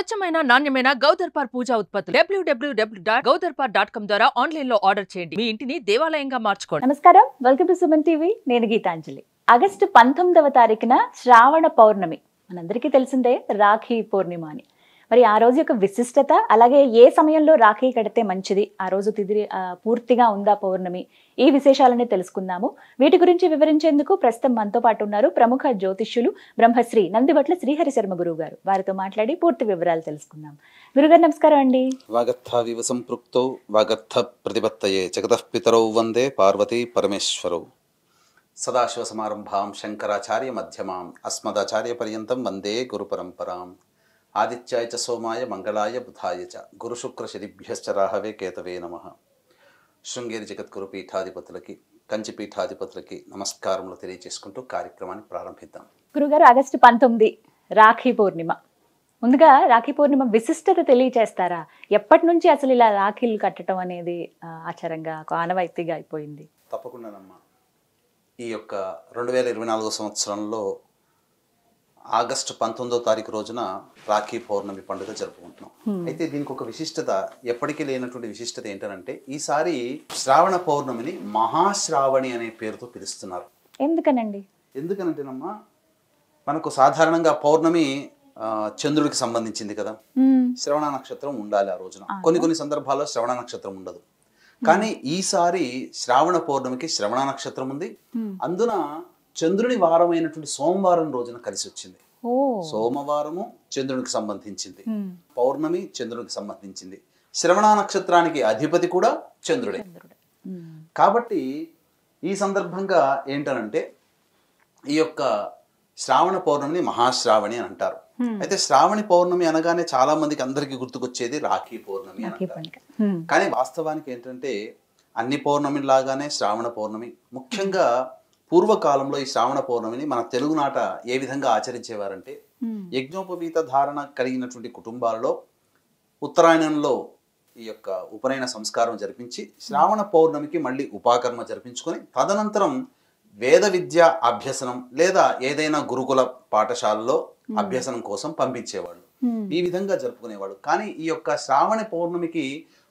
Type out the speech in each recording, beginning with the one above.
స్వచ్ఛమైన నాణ్యమైన గౌదర్పార్ పూజా ఉత్పత్తులు www.gaudarpar.com ద్వారా ఆన్లైన్ లో ఆర్డర్ చేయండి. మీ ఇంటిని దేవాలయంగా మార్చుకోండి. నమస్కారం, వెల్కమ్ టు సుమన్ టీవీ. నేను గీతాంజలి. ఆగస్టు 19వ తారీఖున శ్రావణ పౌర్ణమి. మనందరికీ తెలిసిందే రాఖీ పూర్ణిమ అని. మరి ఆ రోజు యొక్క విశిష్టత, అలాగే ఏ సమయంలో రాఖీ కడితే మంచిది, ఆ రోజు తిథి పూర్తిగా ఉందా పౌర్ణమి, ఈ విశేషాలని తెలుసుకుందాము. వీటి గురించి వివరించేందుకు ప్రస్తుతం మనతో పాటు ఉన్నారు ప్రముఖ జ్యోతిష్యులు బ్రహ్మశ్రీ నందివట్ల శ్రీహరి శర్మ గురువు గారు. వారితో మాట్లాడి పూర్తి వివరాలు తెలుసుకుందాం. గురుగారు నమస్కారం అండి. వాగర్థావివ సంపృక్తౌ వాగర్థ ప్రతిపత్తయే జగతః పితరౌ వందే పార్వతీ పరమేశ్వరౌ. సదాశివ సమారంభాం శంకరాచార్య మధ్యమాం అస్మదాచార్య పర్యంతం వందే గురు పరంపరాం. ఆదిత్యాయ చ సోమాయ మంగళాయ బుధాయ చ గురు శుక్ర శనిభ్యశ్చ రాహవే కేతవే నమః. శృంగేరి జగద్గురు పీఠాధిపతులకి, కంచి పీఠాధిపతులకి నమస్కారములు తెలియజేసుకుంటూ కార్యక్రమాన్ని ప్రారంభిద్దాం. గురుగారు, ఆగస్టు 19 రాఖీ పూర్ణిమ. ముందుగా రాఖీ పూర్ణిమ విశిష్టత తెలియచేస్తారా? ఎప్పటి నుంచి అసలు ఇలా రాఖీలు కట్టడం అనేది ఆచారంగా, ఆనవాయితీగా అయిపోయింది? తప్పకుండానమ్మా. ఈ యొక్క 2024 సంవత్సరంలో ఆగస్టు 19వ తారీఖు రోజున రాఖీ పౌర్ణమి పండుగ జరుపుకుంటున్నాం. అయితే దీనికి ఒక విశిష్టత, ఎప్పటికీ లేనటువంటి విశిష్టత ఏంటంటే ఈసారి శ్రావణ పౌర్ణమిని మహాశ్రావణి అనే పేరుతో పిలుస్తున్నారు. ఎందుకనండి? ఎందుకనంటేనమ్మా, మనకు సాధారణంగా పౌర్ణమి చంద్రుడికి సంబంధించింది కదా. శ్రవణ నక్షత్రం ఉండాలి ఆ రోజున. కొన్ని సందర్భాల్లో శ్రవణ నక్షత్రం ఉండదు. కానీ ఈసారి శ్రావణ పౌర్ణమికి శ్రవణ నక్షత్రం ఉంది. అందున చంద్రుని వారమైనటువంటి సోమవారం రోజున కలిసి వచ్చింది. సోమవారము చంద్రునికి సంబంధించింది, పౌర్ణమి చంద్రునికి సంబంధించింది. శ్రవణ నక్షత్రానికి అధిపతి కూడా చంద్రుడే. కాబట్టి ఈ సందర్భంగా ఏంటనంటే ఈ యొక్క శ్రావణ పౌర్ణమిని మహాశ్రావణి అని అంటారు. అయితే శ్రావణి పౌర్ణమి అనగానే చాలా మందికి అందరికి గుర్తుకొచ్చేది రాఖీ పౌర్ణమి అని అంటారు. కానీ వాస్తవానికి ఏంటంటే అన్ని పౌర్ణమి లాగానే శ్రావణ పౌర్ణమి, ముఖ్యంగా పూర్వకాలంలో ఈ శ్రావణ పౌర్ణమిని మన తెలుగునాట ఏ విధంగా ఆచరించేవారంటే, యజ్ఞోపవీత ధారణ కలిగినటువంటి కుటుంబాలలో ఉత్తరాయణంలో ఈ యొక్క ఉపనయన సంస్కారం జరిపించి శ్రావణ పౌర్ణమికి మళ్ళీ ఉపాకర్మ జరిపించుకొని తదనంతరం వేద విద్య అభ్యసనం లేదా ఏదైనా గురుకుల పాఠశాలలో అభ్యసనం కోసం పంపించేవాళ్ళు. ఈ విధంగా జరుపుకునేవాళ్ళు. కానీ ఈ యొక్క శ్రావణ పౌర్ణమికి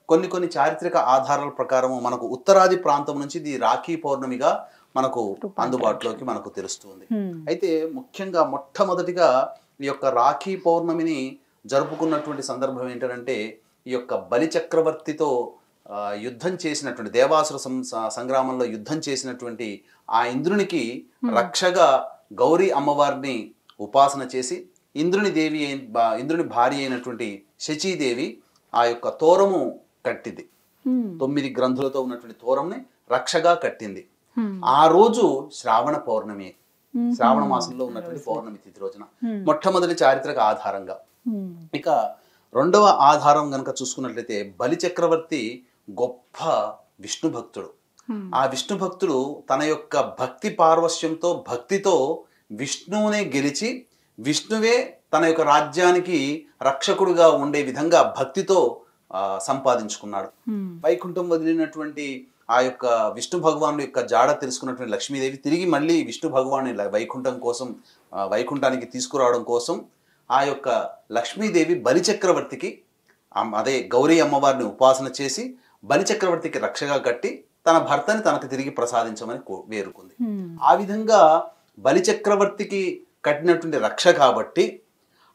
కొన్ని చారిత్రక ఆధారాల ప్రకారం మనకు ఉత్తరాది ప్రాంతం నుంచి ఇది రాఖీ పౌర్ణమిగా మనకు అందుబాటులోకి మనకు తెలుస్తుంది. అయితే ముఖ్యంగా మొట్టమొదటిగా ఈ యొక్క రాఖీ పౌర్ణమిని జరుపుకున్నటువంటి సందర్భం ఏంటంటే, ఈ యొక్క బలి చక్రవర్తితో యుద్ధం చేసినటువంటి, దేవాసుర సంగ్రామంలో యుద్ధం చేసినటువంటి ఆ ఇంద్రునికి రక్షగా గౌరీ అమ్మవారిని ఉపాసన చేసి ఇంద్రుని భార్య అయినటువంటి శచీదేవి ఆ యొక్క తోరము కట్టింది. 9 గ్రంథులతో ఉన్నటువంటి తోరంని రక్షగా కట్టింది. ఆ రోజు శ్రావణ పౌర్ణమి, శ్రావణ మాసంలో ఉన్నటువంటి పౌర్ణమి తిథి రోజున మొట్టమొదటి చారిత్రక ఆధారంగా. ఇక రెండవ ఆధారం గనక చూసుకున్నట్లయితే, బలి చక్రవర్తి గొప్ప విష్ణు భక్తుడు. ఆ విష్ణు భక్తుడు తన యొక్క భక్తి పార్వశ్యంతో, భక్తితో విష్ణువునే గెలిచి విష్ణువే తన యొక్క రాజ్యానికి రక్షకుడుగా ఉండే విధంగా భక్తితో సంపాదించుకున్నాడు. వైకుంఠం వదిలినటువంటి ఆ యొక్క విష్ణు భగవాను యొక్క జాడ తెలుసుకున్నటువంటి లక్ష్మీదేవి తిరిగి మళ్ళీ విష్ణు భగవాన్ని వైకుంఠానికి తీసుకురావడం కోసం ఆ యొక్క లక్ష్మీదేవి బలిచక్రవర్తికి, అదే గౌరీ అమ్మవారిని ఉపాసన చేసి బలిచక్రవర్తికి రక్షగా కట్టి తన భర్తని తనకు తిరిగి ప్రసాదించమని వేరుకుంది. ఆ విధంగా బలిచక్రవర్తికి కట్టినటువంటి రక్ష కాబట్టి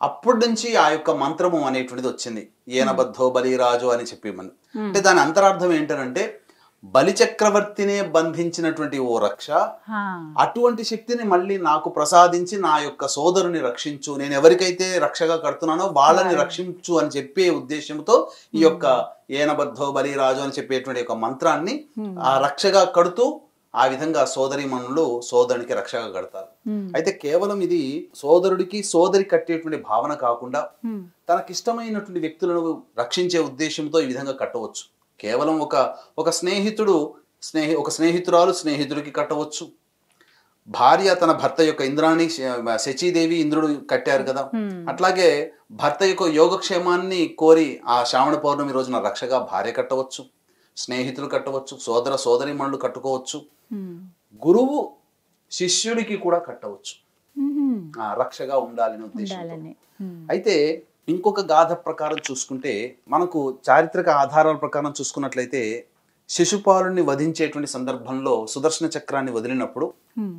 అప్పటి నుంచి ఆ యొక్క మంత్రము అనేటువంటిది వచ్చింది. ఏనబద్ధో బలిరాజు అని చెప్పి అంటే దాని అంతరార్థం ఏంటంటే, బలిచక్రవర్తినే బంధించినటువంటి ఓ రక్ష, అటువంటి శక్తిని మళ్ళీ నాకు ప్రసాదించి నా యొక్క సోదరుని రక్షించు, నేను ఎవరికైతే రక్షగా కడుతున్నానో వాళ్ళని రక్షించు అని చెప్పే ఉద్దేశంతో ఈ యొక్క ఏనబద్ధో బలిరాజు అని చెప్పేటువంటి ఒక మంత్రాన్ని ఆ రక్షగా కడుతూ ఆ విధంగా సోదరీమణులు సోదరునికి రక్షగా కడతారు. అయితే కేవలం ఇది సోదరుడికి సోదరి కట్టేటువంటి భావన కాకుండా తనకిష్టమైనటువంటి వ్యక్తులను రక్షించే ఉద్దేశంతో ఈ విధంగా కట్టవచ్చు. కేవలం ఒక స్నేహితురాలు స్నేహితుడికి కట్టవచ్చు. భార్య తన భర్త యొక్క ఇంద్రాణి, శచీదేవి ఇంద్రుడు కట్టారు కదా. అట్లాగే భర్త యొక్క యోగక్షేమాన్ని కోరి ఆ శ్రావణ పౌర్ణమి రోజున రక్షగా భార్య కట్టవచ్చు, స్నేహితులు కట్టవచ్చు, సోదరీమణులు కట్టుకోవచ్చు, గురువు శిష్యుడికి కూడా కట్టవచ్చు, రక్షగా ఉండాలని ఉద్దేశంతో. అయితే ఇంకొక గాథ ప్రకారం చూసుకుంటే మనకు చారిత్రక ఆధారాల ప్రకారం చూసుకున్నట్లయితే శిశుపాలుని వధించేటువంటి సందర్భంలో సుదర్శన చక్రాన్ని వదిలినప్పుడు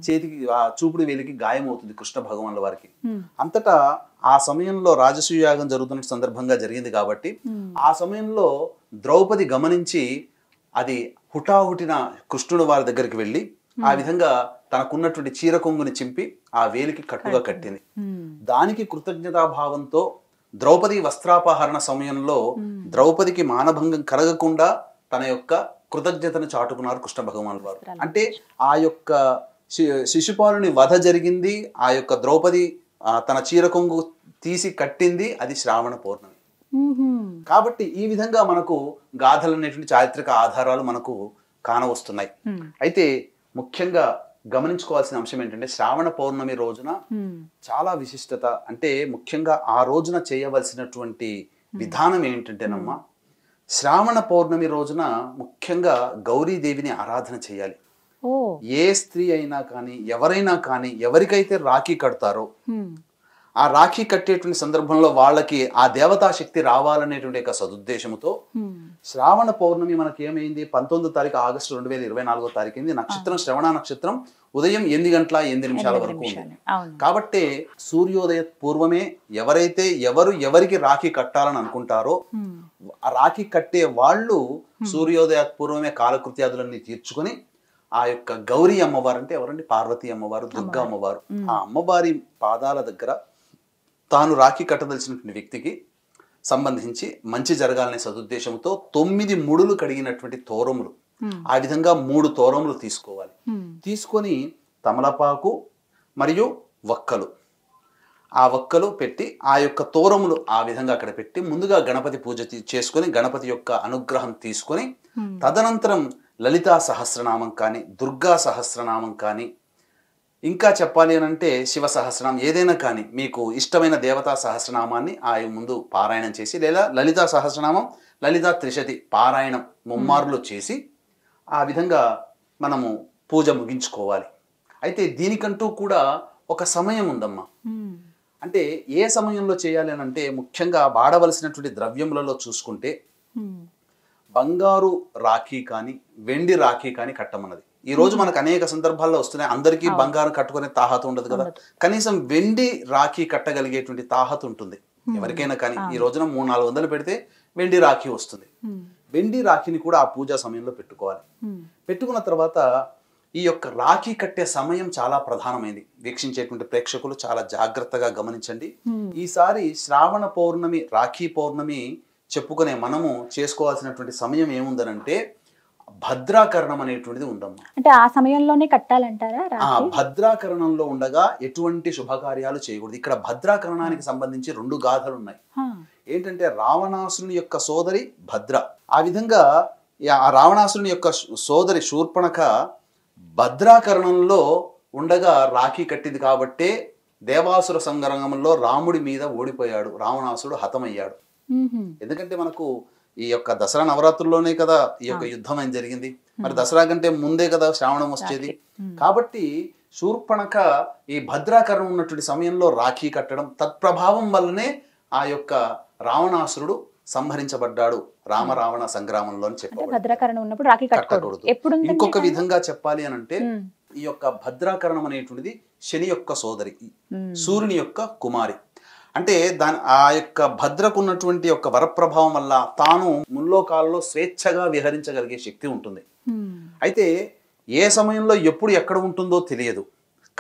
చేతికి ఆ చూపుడు వేలికి గాయం అవుతుంది కృష్ణ భగవానుల వారికి. అంతటా ఆ సమయంలో రాజసూయ యాగం జరుగుతున్న సందర్భంగా జరిగింది కాబట్టి ఆ సమయంలో ద్రౌపది గమనించి అది హుటాహుటిన కృష్ణుడు వారి దగ్గరికి వెళ్ళి ఆ విధంగా తనకున్నటువంటి చీర కొంగుని చింపి ఆ వేలికి కట్టుగా కట్టింది. దానికి కృతజ్ఞతాభావంతో ద్రౌపది వస్త్రాపహరణ సమయంలో ద్రౌపదికి మానభంగం కలగకుండా తన యొక్క కృతజ్ఞతను చాటుకున్నారు కృష్ణ భగవానుల వారు. అంటే ఆ యొక్క శిశుపాలుని వధ జరిగింది, ఆ యొక్క ద్రౌపది తన చీర కొంగు తీసి కట్టింది, అది శ్రావణ పౌర్ణమి. కాబట్టి ఈ విధంగా మనకు గాథలు అనేటువంటి చారిత్రక ఆధారాలు మనకు కానవస్తున్నాయి. అయితే ముఖ్యంగా గమనించుకోవాల్సిన అంశం ఏంటంటే శ్రావణ పౌర్ణమి రోజున చాలా విశిష్టత. అంటే ముఖ్యంగా ఆ రోజున చేయవలసినటువంటి విధానం ఏంటంటేనమ్మా, శ్రావణ పౌర్ణమి రోజున ముఖ్యంగా గౌరీదేవిని ఆరాధన చేయాలి. ఏ స్త్రీ అయినా కానీ ఎవరైనా కానీ ఎవరికైతే రాఖీ కడతారో ఆ రాఖీ కట్టేటువంటి సందర్భంలో వాళ్ళకి ఆ దేవతా శక్తి రావాలనేటువంటి ఒక సదుద్దేశంతో శ్రావణ పౌర్ణమి మనకి ఏమైంది 19వ తారీఖు ఆగస్టు 2024వ తారీఖు నక్షత్రం శ్రవణ నక్షత్రం ఉదయం 8:08 వరకు ఉంది. కాబట్టి సూర్యోదయ పూర్వమే ఎవరైతే ఎవరికి రాఖీ కట్టాలని అనుకుంటారో ఆ రాఖీ కట్టే వాళ్ళు సూర్యోదయ పూర్వమే కాలకృత్యాదులన్నీ తీర్చుకొని ఆ యొక్క గౌరీ అమ్మవారు అంటే ఎవరండి, పార్వతీ అమ్మవారు, దుర్గా అమ్మవారు, ఆ అమ్మవారి పాదాల దగ్గర తాను రాఖీ కట్టదలిచినటువంటి వ్యక్తికి సంబంధించి మంచి జరగాలనే సదుద్దేశంతో 9 ముడులు కడిగినటువంటి తోరములు, ఆ విధంగా 3 తోరములు తీసుకోవాలి. తీసుకొని తమలపాకు మరియు వక్కలు, ఆ వక్కలు పెట్టి ఆ యొక్క తోరములు ఆ విధంగా అక్కడ పెట్టి ముందుగా గణపతి పూజ చేసుకొని గణపతి యొక్క అనుగ్రహం తీసుకొని తదనంతరం లలితా సహస్రనామం కానీ దుర్గా సహస్రనామం కానీ ఇంకా చెప్పాలి అని అంటే శివ సహస్రనామం ఏదైనా కానీ మీకు ఇష్టమైన దేవతా సహస్రనామాన్ని ఆ ముందు పారాయణం చేసి లేదా లలితా సహస్రనామం లలితా త్రిశతి పారాయణం ముమ్మార్లు చేసి ఆ విధంగా మనము పూజ ముగించుకోవాలి. అయితే దీనికంటూ కూడా ఒక సమయం ఉందమ్మా. అంటే ఏ సమయంలో చేయాలి అని అంటే ముఖ్యంగా వాడవలసినటువంటి ద్రవ్యములలో చూసుకుంటే బంగారు రాఖీ కానీ వెండి రాఖీ కానీ కట్టమన్నది. ఈ రోజు మనకు అనేక సందర్భాల్లో వస్తున్నాయి. అందరికీ బంగారం కట్టుకునే తాహత ఉండదు కదా, కనీసం వెండి రాఖీ కట్టగలిగేటువంటి తాహత ఉంటుంది ఎవరికైనా కానీ. ఈ రోజున 300-400 పెడితే వెండి రాఖీ వస్తుంది. వెండి రాఖీని కూడా ఆ పూజా సమయంలో పెట్టుకోవాలి. పెట్టుకున్న తర్వాత ఈ యొక్క రాఖీ కట్టే సమయం చాలా ప్రధానమైంది. వీక్షించేటువంటి ప్రేక్షకులు చాలా జాగ్రత్తగా గమనించండి. ఈసారి శ్రావణ పౌర్ణమి రాఖీ పౌర్ణమి చెప్పుకునే మనము చేసుకోవాల్సినటువంటి సమయం ఏముందనంటే భద్రాకరణం అనేటువంటిది ఉందమ్మా. అంటే ఆ సమయంలోనే కట్టాలంటారా? ఆ భద్రాకరణంలో ఉండగా ఎటువంటి శుభకార్యాలు చేయకూడదు. ఇక్కడ భద్రాకరణానికి సంబంధించి 2 గాథలు ఉన్నాయి. ఏంటంటే రావణాసురుని యొక్క సోదరి భద్ర, ఆ విధంగా ఆ రావణాసురుని యొక్క సోదరి శూర్పణఖ భద్రాకరణంలో ఉండగా రాఖీ కట్టింది కాబట్టే దేవాసుర సంగ్రామంలో రాముడి మీద ఓడిపోయాడు, రావణాసురుడు హతమయ్యాడు. ఎందుకంటే మనకు ఈ యొక్క దసరా నవరాత్రుల్లోనే కదా ఈ యొక్క యుద్ధం అని జరిగింది. మరి దసరా కంటే ముందే కదా శ్రావణం వచ్చేది. కాబట్టి శూర్పణఖ ఈ భద్రాకరణం ఉన్నటువంటి సమయంలో రాఖీ కట్టడం తత్ప్రభావం వల్లనే ఆ యొక్క రావణాసురుడు సంహరించబడ్డాడు రామ రావణ సంగ్రామంలో అని చెప్పారు. భద్రాకరణం ఉన్నప్పుడు రాఖీ కట్టకూడదు. ఇంకొక విధంగా చెప్పాలి అని అంటే ఈ యొక్క భద్రాకరణం అనేటువంటిది శని యొక్క సోదరి, సూర్యుని యొక్క కుమారి. అంటే ఆ యొక్క భద్రకు ఉన్నటువంటి యొక్క వరప్రభావం వల్ల తాను ముల్లోకాలలో స్వేచ్ఛగా విహరించగలిగే శక్తి ఉంటుంది. అయితే ఏ సమయంలో ఎప్పుడు ఎక్కడ ఉంటుందో తెలియదు,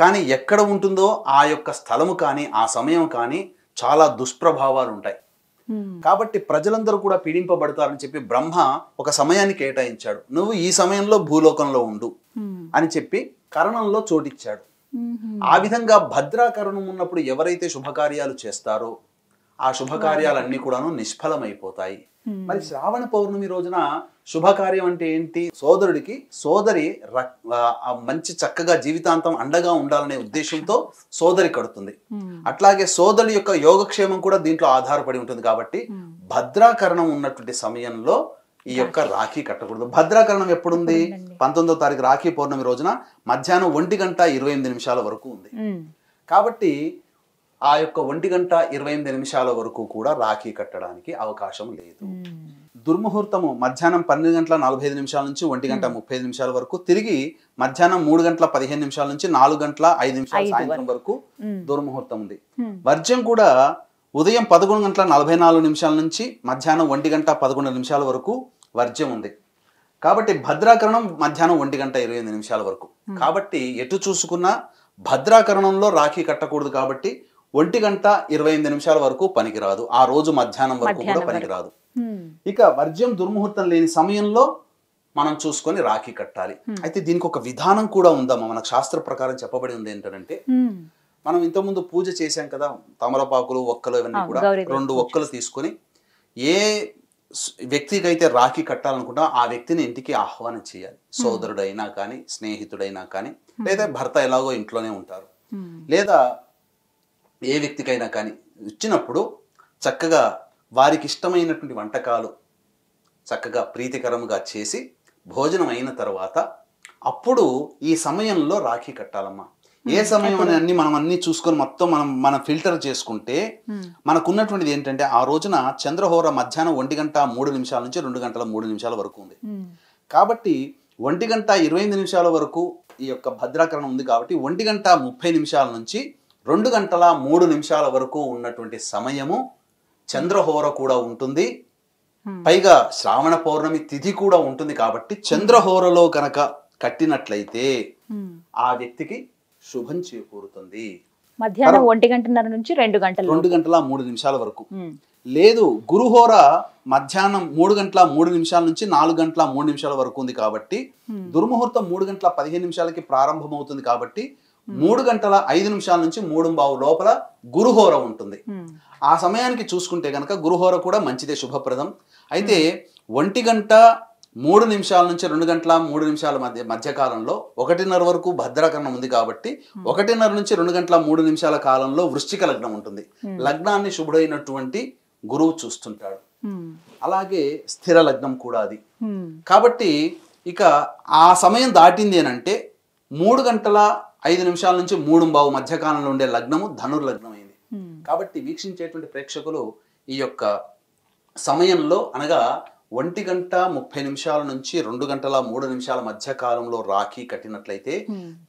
కానీ ఎక్కడ ఉంటుందో ఆ యొక్క స్థలము కానీ ఆ సమయం కానీ చాలా దుష్ప్రభావాలు ఉంటాయి. కాబట్టి ప్రజలందరూ కూడా పీడింపబడతారని చెప్పి బ్రహ్మ ఒక సమయాన్ని కేటాయించాడు. నువ్వు ఈ సమయంలో భూలోకంలో ఉండు అని చెప్పి కరణంలో చోటిచ్చాడు. ఆ విధంగా భద్రాకరణం ఉన్నప్పుడు ఎవరైతే శుభకార్యాలు చేస్తారో ఆ శుభకార్యాలన్నీ కూడాను నిష్ఫలమైపోతాయి. మరి శ్రావణ పౌర్ణమి రోజున శుభకార్యం అంటే ఏంటి? సోదరుడికి సోదరి మంచి చక్కగా జీవితాంతం అండగా ఉండాలనే ఉద్దేశంతో సోదరి కడుతుంది. అట్లాగే సోదరుడి యొక్క యోగక్షేమం కూడా దీంట్లో ఆధారపడి ఉంటుంది. కాబట్టి భద్రాకరణం ఉన్నటువంటి సమయంలో ఈ యొక్క రాఖీ కట్టకూడదు. భద్రాకరణం ఎప్పుడుంది? 19వ తారీఖు రాఖీ పౌర్ణమి రోజున మధ్యాహ్నం 1:28 వరకు ఉంది. కాబట్టి ఆ యొక్క 1:28 వరకు కూడా రాఖీ కట్టడానికి అవకాశం లేదు. దుర్ముహూర్తము మధ్యాహ్నం 12:45 నుంచి 1:35 వరకు, తిరిగి మధ్యాహ్నం 3:15 నుంచి 4:05 సాయంత్రం వరకు దుర్ముహూర్తం ఉంది. వర్జ్యం కూడా ఉదయం 11:44 నుంచి మధ్యాహ్నం 1:11 వరకు వర్జ్యం ఉంది. కాబట్టి భద్రాకరణం మధ్యాహ్నం 1:28 వరకు. కాబట్టి ఎటు చూసుకున్నా భద్రాకరణంలో రాఖీ కట్టకూడదు. కాబట్టి 1:28 వరకు పనికిరాదు. ఆ రోజు మధ్యాహ్నం వరకు కూడా పనికిరాదు. ఇక వర్జ్యం దుర్ముహూర్తం లేని సమయంలో మనం చూసుకొని రాఖీ కట్టాలి. అయితే దీనికి ఒక విధానం కూడా ఉందమ్మా. మనకు శాస్త్ర ప్రకారం చెప్పబడి ఉంది ఏంటంటే, మనం ఇంతకుముందు పూజ చేశాం కదా, తమలపాకులు, ఒక్కలు ఇవన్నీ కూడా 2 ఒక్కలు తీసుకొని ఏ వ్యక్తికి అయితే రాఖీ కట్టాలనుకుంటా ఆ వ్యక్తిని ఇంటికి ఆహ్వానం చేయాలి. సోదరుడైనా కానీ, స్నేహితుడైనా కానీ, లేదా భర్త ఎలాగో ఇంట్లోనే ఉంటారు, లేదా ఏ వ్యక్తికైనా కానీ ఇచ్చినప్పుడు చక్కగా వారికి ఇష్టమైనటువంటి వంటకాలు చక్కగా ప్రీతికరముగా చేసి భోజనం అయిన తర్వాత అప్పుడు ఈ సమయంలో రాఖీ కట్టాలమ్మా. ఏ సమయం అని అన్ని మనం అన్ని చూసుకొని మొత్తం మనం ఫిల్టర్ చేసుకుంటే మనకున్నటువంటిది ఏంటంటే, ఆ రోజున చంద్రహోర మధ్యాహ్నం 1:03 నుంచి 2:03 వరకు ఉంది. కాబట్టి 1:25 వరకు ఈ యొక్క భద్రాకరణం ఉంది. కాబట్టి 1:30 నుంచి 2:03 వరకు ఉన్నటువంటి సమయము చంద్రహోర కూడా ఉంటుంది. పైగా శ్రావణ పౌర్ణమి తిథి కూడా ఉంటుంది. కాబట్టి చంద్రహోరలో కనుక కట్టినట్లయితే ఆ వ్యక్తికి శుభం చేకూరుతుంది. మధ్యాహ్నం 1:30 నుంచి 2:03 వరకు. లేదు, గురుహోర మధ్యాహ్నం 3:03 నుంచి 4:03 వరకు ఉంది. కాబట్టి దుర్ముహూర్తం 3:15 ప్రారంభమవుతుంది. కాబట్టి 3:05 నుంచి 3:15 లోపల గురుహోర ఉంటుంది. ఆ సమయానికి చూసుకుంటే కనుక గురుహోర కూడా మంచిదే, శుభప్రదం. అయితే 1:03 నుంచి 2:03 మధ్యకాలంలో 1:30 వరకు భద్రాకరణం ఉంది. కాబట్టి 1:30 నుంచి 2:03 కాలంలో వృశ్చిక లగ్నం ఉంటుంది. లగ్నాన్ని శుభుడైనటువంటి గురువు చూస్తుంటాడు. అలాగే స్థిర లగ్నం కూడా అది. కాబట్టి ఇక ఆ సమయం దాటింది అనంటే 3:05 నుంచి 3:15 మధ్యకాలంలో ఉండే లగ్నము ధనుర్లగ్నం అయింది. కాబట్టి వీక్షించేటువంటి ప్రేక్షకులు ఈ యొక్క సమయంలో అనగా 1:30 నుంచి 2:03 మధ్య కాలంలో రాఖీ కట్టినట్లయితే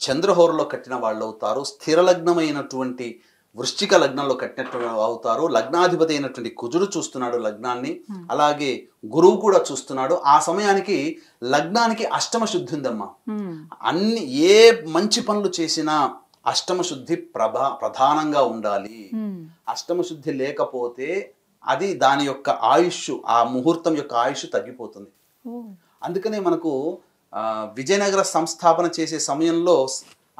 చంద్రహోరలో కట్టిన వాళ్ళు అవుతారు. స్థిర లగ్నమైనటువంటి వృశ్చిక లగ్నంలో కట్టినట్టు అవుతారు. లగ్నాధిపతి అయినటువంటి కుజుడు చూస్తున్నాడు లగ్నాన్ని, అలాగే గురువు కూడా చూస్తున్నాడు. ఆ సమయానికి లగ్నానికి అష్టమ శుద్ధి ఉందమ్మా. అన్ని ఏ మంచి పనులు చేసినా అష్టమ శుద్ధి ప్రధానంగా ఉండాలి. అష్టమ శుద్ధి లేకపోతే అది దాని యొక్క ఆయుష్, ఆ ముహూర్తం యొక్క ఆయుష్ తగ్గిపోతుంది. అందుకనే మనకు విజయనగర సంస్థాపన చేసే సమయంలో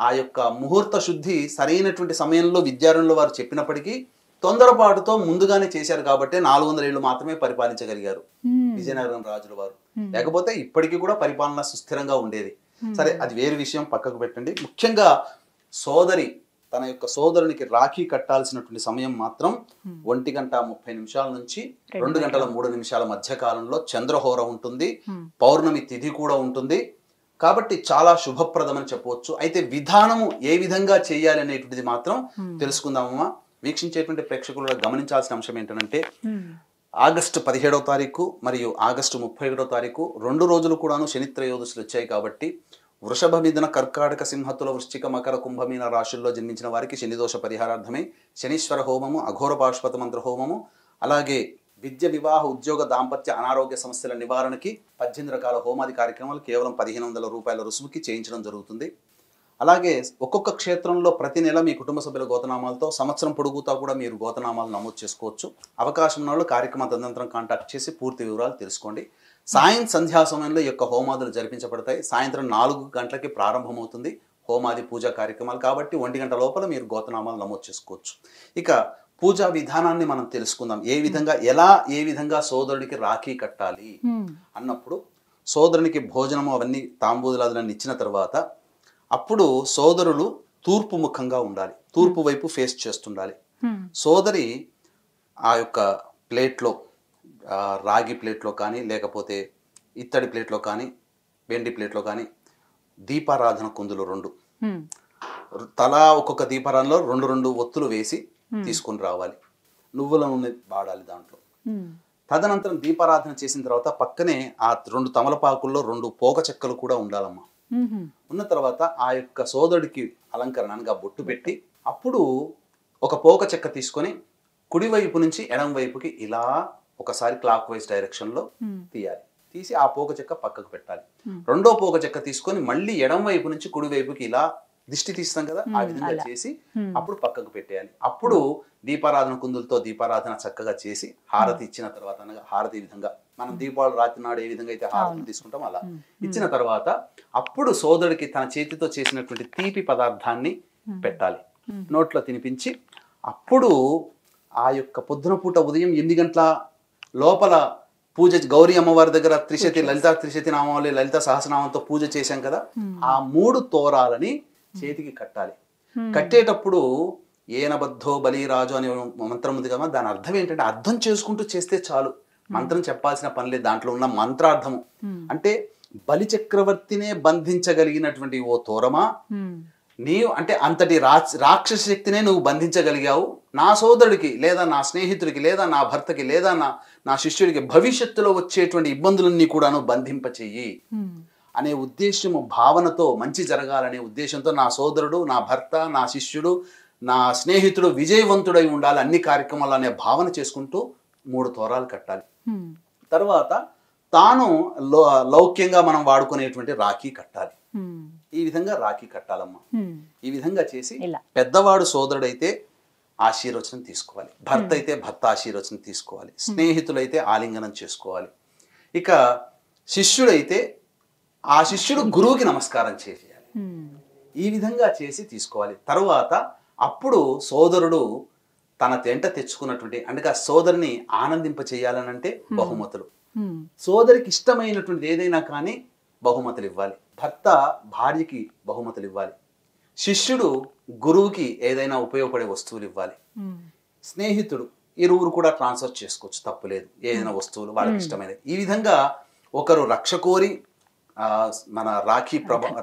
ఆ యొక్క ముహూర్త శుద్ధి సరైనటువంటి సమయంలో విద్యారణ్యుల వారు చెప్పినప్పటికీ తొందరపాటుతో ముందుగానే చేశారు. కాబట్టి 400 ఏళ్ళు మాత్రమే పరిపాలించగలిగారు విజయనగరం రాజుల వారు. లేకపోతే ఇప్పటికీ కూడా పరిపాలన సుస్థిరంగా ఉండేది. సరే, అది వేరే విషయం, పక్కకు పెట్టండి. ముఖ్యంగా సోదరి తన యొక్క సోదరునికి రాఖీ కట్టాల్సినటువంటి సమయం మాత్రం 1:30 నుంచి 2:03 మధ్య కాలంలో చంద్రహోర ఉంటుంది. పౌర్ణమి తిథి కూడా ఉంటుంది. కాబట్టి చాలా శుభప్రదమని చెప్పవచ్చు. అయితే విధానము ఏ విధంగా చేయాలి అనేటువంటిది మాత్రం తెలుసుకుందామమ్మా. వీక్షించేటువంటి ప్రేక్షకులు గమనించాల్సిన అంశం ఏంటంటే, ఆగస్టు 17వ తారీఖు మరియు ఆగస్టు 31వ తారీఖు 2 రోజులు కూడాను శనిత్రయోదశులు వచ్చాయి. కాబట్టి వృషభ మిథున కర్కాటక సింహతుల వృశ్చిక మకర కుంభమీన రాశుల్లో జన్మించిన వారికి శనిదోష పరిహారార్థమై శనీశ్వర హోమము, అఘోర పాశుపత మంత్ర హోమము, అలాగే విద్య, వివాహ, ఉద్యోగ, దాంపత్య, అనారోగ్య సమస్యల నివారణకి 18 రకాల హోమాది కార్యక్రమాలు కేవలం 1500 రూపాయల రుసుముకి చేయించడం జరుగుతుంది. అలాగే ఒక్కొక్క క్షేత్రంలో ప్రతి నెల మీ కుటుంబ సభ్యుల గోతనామాలతో సంవత్సరం పొడుగుతా కూడా మీరు గోతనామాలు నమోదు చేసుకోవచ్చు. అవకాశం ఉన్న వాళ్ళు కార్యక్రమ తదనంతరం కాంటాక్ట్ చేసి పూర్తి వివరాలు తెలుసుకోండి. సంధ్యా సమయంలో ఈ యొక్క హోమాదులు జరిపించబడతాయి. సాయంత్రం 4 గంటలకి ప్రారంభమవుతుంది హోమాది పూజా కార్యక్రమాలు. కాబట్టి 1 గంట లోపల మీరు గోతనామాలు నమోదు చేసుకోవచ్చు. ఇక పూజా విధానాన్ని మనం తెలుసుకుందాం. ఏ విధంగా సోదరుడికి రాఖీ కట్టాలి అన్నప్పుడు, సోదరునికి భోజనము అవన్నీ తాంబూలాదులన్నీ ఇచ్చిన తర్వాత అప్పుడు సోదరులు తూర్పు ముఖంగా ఉండాలి, తూర్పు వైపు ఫేస్ చేస్తుండాలి. సోదరి ఆ యొక్క ప్లేట్లో, రాగి ప్లేట్లో కానీ లేకపోతే ఇత్తడి ప్లేట్లో కానీ వెండి ప్లేట్లో కానీ దీపారాధన కుందులు 2 తలా ఒక్కొక్క దీపారాధనలో 2 ఒత్తులు వేసి తీసుకొని రావాలి, నువ్వుల నూనె వాడాలి దాంట్లో. తదనంతరం దీపారాధన చేసిన తర్వాత పక్కనే ఆ 2 తమలపాకుల్లో 2 పోక చెక్కలు కూడా ఉండాలమ్మా. ఉన్న తర్వాత ఆ యొక్క సోదరుడికి అలంకరణగా బొట్టు పెట్టి అప్పుడు ఒక పోక చెక్క తీసుకొని కుడివైపు నుంచి ఎడం వైపుకి ఇలా ఒకసారి క్లాక్ వైజ్ డైరెక్షన్లో తీయాలి. తీసి ఆ పోక చెక్క పక్కకు పెట్టాలి. రెండో పోక చెక్క తీసుకొని మళ్ళీ ఎడం వైపు నుంచి కుడి వైపుకి ఇలా దిష్టి తీస్తాం కదా, ఆ విధంగా చేసి అప్పుడు పక్కకు పెట్టేయాలి. అప్పుడు దీపారాధన కుందులతో దీపారాధన చక్కగా చేసి హారతి ఇచ్చిన తర్వాత, అనగా హారతి విధంగా మనం దీపావళి రాత్రి నాడు ఏ విధంగా అయితే హారతి తీసుకుంటాం అలా ఇచ్చిన తర్వాత అప్పుడు సోదరుడికి తన చేతితో చేసినటువంటి తీపి పదార్థాన్ని పెట్టాలి, నోట్లో తినిపించి అప్పుడు ఆ యొక్క పొద్దున పూట ఉదయం 8 గంటల లోపల పూజ గౌరీ అమ్మవారి దగ్గర త్రిశతి లలిత త్రిశతి నామావళి లలిత సహస్రనామంతో పూజ చేశాం కదా, ఆ 3 తోరాలని చేతికి కట్టాలి. కట్టేటప్పుడు ఏనబద్ధో బలిరాజు అనే మంత్రం ఉంది కదా, దాని అర్థం ఏంటంటే అర్థం చేసుకుంటూ చేస్తే చాలు, మంత్రం చెప్పాల్సిన పని లేదు. దాంట్లో ఉన్న మంత్రార్థము అంటే బలి చక్రవర్తినే బంధించగలిగినటువంటి ఓ తోరమా, నీవు అంటే అంతటి రాక్షస శక్తినే నువ్వు బంధించగలిగావు, నా సోదరుడికి లేదా నా స్నేహితుడికి లేదా నా భర్తకి లేదా నా శిష్యుడికి భవిష్యత్తులో వచ్చేటువంటి ఇబ్బందులన్నీ కూడాను బంధింపచేయి అనే ఉద్దేశము, భావనతో మంచి జరగాలనే ఉద్దేశంతో నా సోదరుడు, నా భర్త, నా శిష్యుడు, నా స్నేహితుడు విజయవంతుడై ఉండాలి అన్ని కార్యక్రమాలు అనే భావన చేసుకుంటూ 3 తోరాలు కట్టాలి. తర్వాత తాను లౌక్యంగా మనం వాడుకునేటువంటి రాఖీ కట్టాలి. ఈ విధంగా రాఖీ కట్టాలమ్మా. ఈ విధంగా చేసి పెద్దవాడు సోదరుడైతే ఆశీర్వచనం తీసుకోవాలి, భర్త అయితే భర్త ఆశీర్వచనం తీసుకోవాలి, స్నేహితులైతే ఆలింగనం చేసుకోవాలి, ఇక శిష్యుడైతే ఆ శిష్యుడు గురువుకి నమస్కారం చేయాలి. ఈ విధంగా చేసి తీసుకోవాలి. తర్వాత అప్పుడు సోదరుడు తన వెంట తెచ్చుకున్నటువంటి అంటే ఆ సోదరుని ఆనందింప చేయాలనంటే బహుమతులు, సోదరికి ఇష్టమైనటువంటిది ఏదైనా కానీ బహుమతులు ఇవ్వాలి, భర్త భార్యకి బహుమతులు ఇవ్వాలి, శిష్యుడు గురువుకి ఏదైనా ఉపయోగపడే వస్తువులు ఇవ్వాలి, స్నేహితుడు ఇరువురు కూడా ట్రాన్స్ఫర్ చేసుకోవచ్చు, తప్పులేదు, ఏదైనా వస్తువులు వాళ్ళకి ఇష్టమైనది. ఈ విధంగా ఒకరు రక్ష కోరి మన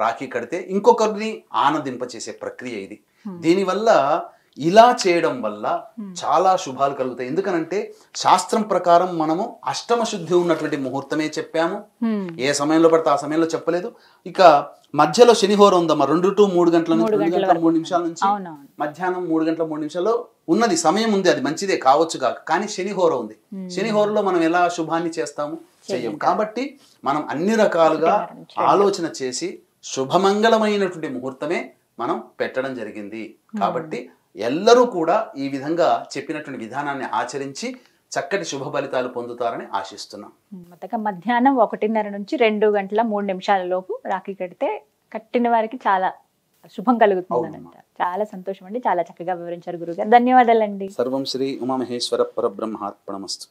రాఖీ కడితే ఇంకొకరిని ఆనందింపచేసే ప్రక్రియ ఇది. దీనివల్ల ఇలా చేయడం వల్ల చాలా శుభాలు కలుగుతాయి. ఎందుకనంటే శాస్త్రం ప్రకారం మనము అష్టమ శుద్ధి ఉన్నటువంటి ముహూర్తమే చెప్పాము, ఏ సమయంలో పడితే ఆ సమయంలో చెప్పలేదు. ఇక మధ్యలో శనిహోరం ఉందమ్మా, 2 to 3 గంటల నుంచి 2 గంటల 3 నిమిషాల నుంచి మధ్యాహ్నం 3 గంటల 3 నిమిషాల్లో ఉన్నది సమయం ఉంది, అది మంచిదే కావచ్చు కాక, కానీ శనిహోరం ఉంది. శనిహోరంలో మనం ఎలా శుభాన్ని చేస్తాము, చెయ్యము. కాబట్టి మనం అన్ని రకాలుగా ఆలోచన చేసి శుభమంగళమైనటువంటి ముహూర్తమే మనం పెట్టడం జరిగింది. కాబట్టి ఎల్లరూ కూడా ఈ విధంగా చెప్పినటువంటి విధానాన్ని ఆచరించి చక్కటి శుభ ఫలితాలు పొందుతారని ఆశిస్తున్నాం. మొత్తగా మధ్యాహ్నం 1:30 నుంచి 2 గంటల 3 నిమిషాల లోపు రాఖీ కడితే కట్టిన వారికి చాలా శుభం కలుగుతుంది. చాలా సంతోషం అండి, చాలా చక్కగా వివరించారు గురుగారు. ధన్యవాదాలండి. సర్వం శ్రీ ఉమామహేశ్వర పరబ్రహ్మార్పణమస్తు.